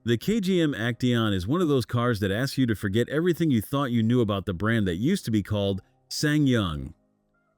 The KGM Actyon is one of those cars that asks you to forget everything you thought you knew about the brand that used to be called SsangYong.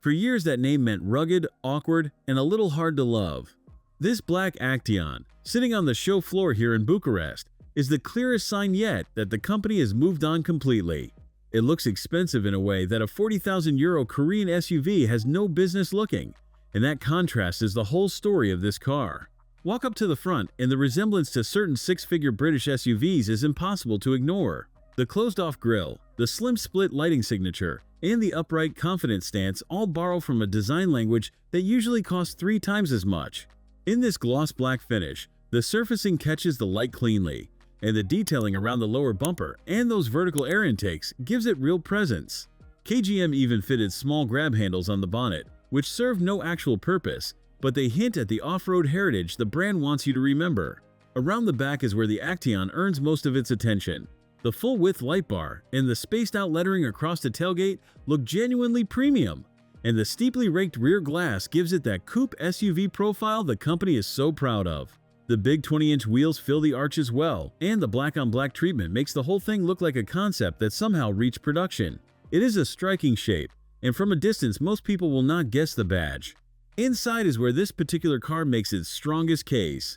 For years that name meant rugged, awkward, and a little hard to love. This black Actyon, sitting on the show floor here in Bucharest, is the clearest sign yet that the company has moved on completely. It looks expensive in a way that a €40,000 Korean SUV has no business looking, and that contrast is the whole story of this car. Walk up to the front, and the resemblance to certain six-figure British SUVs is impossible to ignore. The closed-off grille, the slim split lighting signature, and the upright, confident stance all borrow from a design language that usually costs 3 times as much. In this gloss black finish, the surfacing catches the light cleanly, and the detailing around the lower bumper and those vertical air intakes gives it real presence. KGM even fitted small grab handles on the bonnet, which serve no actual purpose, but they hint at the off-road heritage the brand wants you to remember. Around the back is where the Actyon earns most of its attention. The full-width light bar and the spaced-out lettering across the tailgate look genuinely premium, and the steeply raked rear glass gives it that coupe SUV profile the company is so proud of. The big 20-inch wheels fill the arches well, and the black-on-black treatment makes the whole thing look like a concept that somehow reached production. It is a striking shape, and from a distance most people will not guess the badge. Inside is where this particular car makes its strongest case.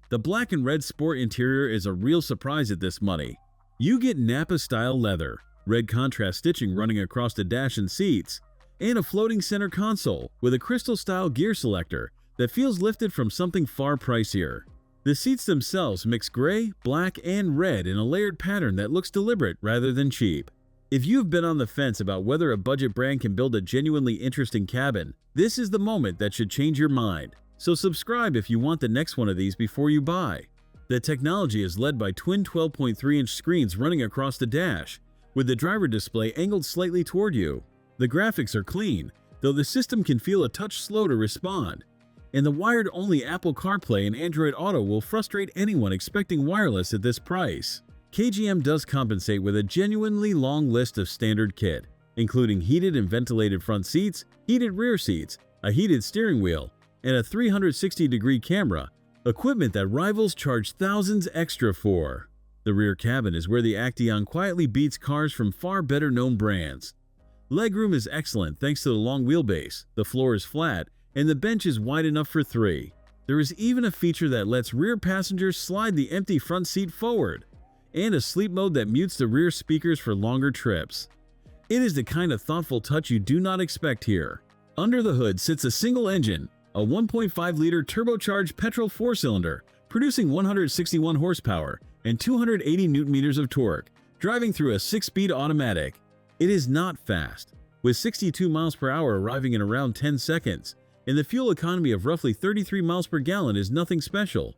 The black and red sport interior is a real surprise at this money. You get Napa-style leather, red contrast stitching running across the dash and seats, and a floating center console with a crystal-style gear selector that feels lifted from something far pricier. The seats themselves mix gray, black, and red in a layered pattern that looks deliberate rather than cheap. If you've been on the fence about whether a budget brand can build a genuinely interesting cabin, this is the moment that should change your mind. So subscribe if you want the next one of these before you buy. The technology is led by twin 12.3-inch screens running across the dash, with the driver display angled slightly toward you. The graphics are clean, though the system can feel a touch slow to respond. And the wired-only Apple CarPlay and Android Auto will frustrate anyone expecting wireless at this price. KGM does compensate with a genuinely long list of standard kit, including heated and ventilated front seats, heated rear seats, a heated steering wheel, and a 360-degree camera, equipment that rivals charge thousands extra for. The rear cabin is where the Actyon quietly beats cars from far better-known brands. Legroom is excellent thanks to the long wheelbase, the floor is flat, and the bench is wide enough for 3. There is even a feature that lets rear passengers slide the empty front seat forward, and a sleep mode that mutes the rear speakers for longer trips. It is the kind of thoughtful touch you do not expect here. Under the hood sits a single engine, a 1.5-liter turbocharged petrol 4-cylinder, producing 161 horsepower and 280 Nm of torque, driving through a 6-speed automatic. It is not fast, with 62 miles per hour arriving in around 10 seconds, and the fuel economy of roughly 33 miles per gallon is nothing special.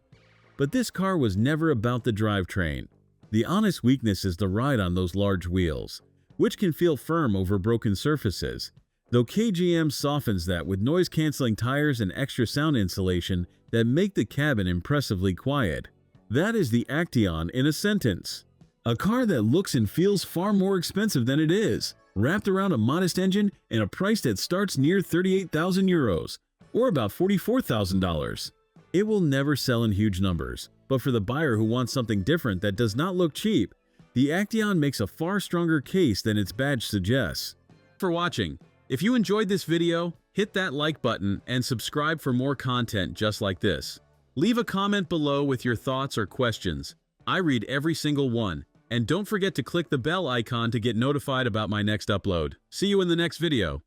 But this car was never about the drivetrain. The honest weakness is the ride on those large wheels, which can feel firm over broken surfaces, though KGM softens that with noise-canceling tires and extra sound insulation that make the cabin impressively quiet. That is the Actyon in a sentence. A car that looks and feels far more expensive than it is, wrapped around a modest engine and a price that starts near €38,000, or about $44,000. It will never sell in huge numbers, but for the buyer who wants something different that does not look cheap, the Actyon makes a far stronger case than its badge suggests. For watching. If you enjoyed this video, hit that like button and subscribe for more content just like this. Leave a comment below with your thoughts or questions. I read every single one. And don't forget to click the bell icon to get notified about my next upload. See you in the next video.